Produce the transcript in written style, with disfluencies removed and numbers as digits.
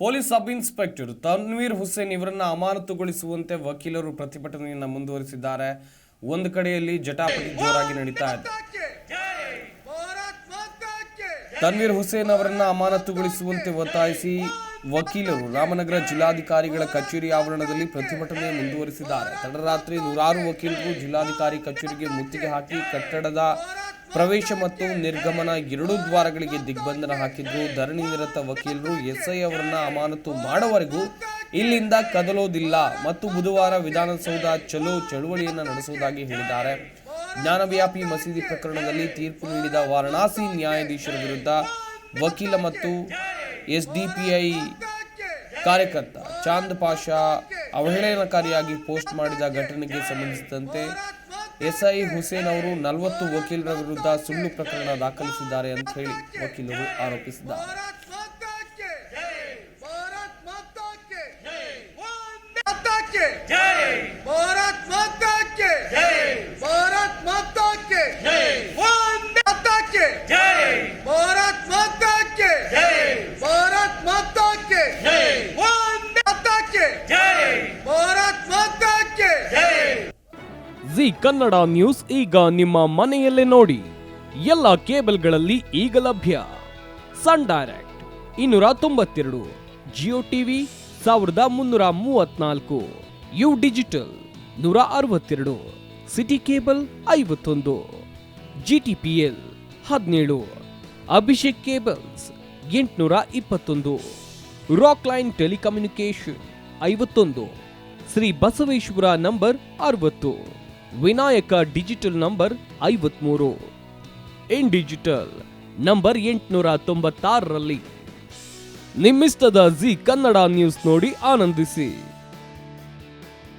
Police sub inspector Tanveer Hussain ಇವರನ್ನ ಅಮಾನತುಗೊಳಿಸುವಂತೆ ವಕೀಲರು ಪ್ರತಿಭಟನೆಯನ್ನು ಮುಂದುವರಿಸಿದ್ದಾರೆ. ಒಂದು ಕಡೆಯಲ್ಲಿ ಜಟಾಪಟಿ ಜೋರಾಗಿ ನಡೀತಾ ಇದೆ. ತನ್ವೀರ್ ಹುಸೇನ್ ಅವರನ್ನ ಅಮಾನತುಗೊಳಿಸುವಂತೆ ಒತ್ತಾಯಿಸಿ ವಕೀಲರು ರಾಮನಗರ ಜಿಲ್ಲಾಧಿಕಾರಿಗಳ ಕಚೇರಿ ಆವರಣದಲ್ಲಿ ಪ್ರತಿಭಟನೆ ಮುಂದುವರಿಸಿದ್ದಾರೆ. ತಡರಾತ್ರಿ ನೂರಾರು ವಕೀಲರು ಜಿಲ್ಲಾಧಿಕಾರಿ ಕಚೇರಿಗೆ ಮುತ್ತಿಗೆ ಹಾಕಿ ಕಟ್ಟಡದ ಪ್ರವೇಶ ಮತ್ತು ನಿರ್ಗಮನ ಎರಡೂ ದ್ವಾರಗಳಿಗೆ ದಿಗ್ಬಂಧನ ಹಾಕಿದ್ರು. ಧರಣಿ ನಿರತ ವಕೀಲರು ಎಸ್ಐ ಅವರನ್ನ ಅಮಾನತು ಮಾಡುವವರೆಗೂ ಇಲ್ಲಿಂದ ಕದಲೋದಿಲ್ಲ ಮತ್ತು ಬುಧವಾರ ವಿಧಾನಸೌಧ ಚಲೋ ಚಳುವಳಿಯನ್ನು ನಡೆಸುವುದಾಗಿ ಹೇಳಿದ್ದಾರೆ. ಜ್ಞಾನವ್ಯಾಪಿ ಮಸೀದಿ ಪ್ರಕರಣದಲ್ಲಿ ತೀರ್ಪು ನೀಡಿದ ವಾರಣಾಸಿ ನ್ಯಾಯಾಧೀಶರ ವಿರುದ್ಧ ವಕೀಲ ಮತ್ತು ಎಸ್ಡಿಪಿಐ ಕಾರ್ಯಕರ್ತ ಚಾಂದ್ ಪಾಷಾ ಅವಹೇಳನಕಾರಿಯಾಗಿ ಪೋಸ್ಟ್ ಮಾಡಿದ ಘಟನೆಗೆ ಸಂಬಂಧಿಸಿದಂತೆ ಎಸ್ಐ ಹುಸೇನ್ ಅವರು 40 ವಕೀಲರ ವಿರುದ್ಧ ಸುಳ್ಳು ಪ್ರಕರಣ ದಾಖಲಿಸಿದ್ದಾರೆ ಅಂತ ಹೇಳಿ ವಕೀಲರು ಆರೋಪಿಸಿದ್ದಾರೆ. ಜಿ ಕನ್ನಡ ನ್ಯೂಸ್ ಈಗ ನಿಮ್ಮ ಮನೆಯಲ್ಲೇ ನೋಡಿ. ಎಲ್ಲ ಕೇಬಲ್ಗಳಲ್ಲಿ ಈಗ ಲಭ್ಯ. Sun Direct 292, Jio TV 1334, U digital 162, city cable 51, GTPL 17, Abhishek cables 821, rock line telecommunication 51, Shri Basaveshwara number 60, Vinayaka digital number 53, in digital number 896ರಲ್ಲಿ ನಿಮ್ಮಿಸ್ತದ ಜಿ ಕನ್ನಡ ನ್ಯೂಸ್ ನೋಡಿ ಆನಂದಿಸಿ.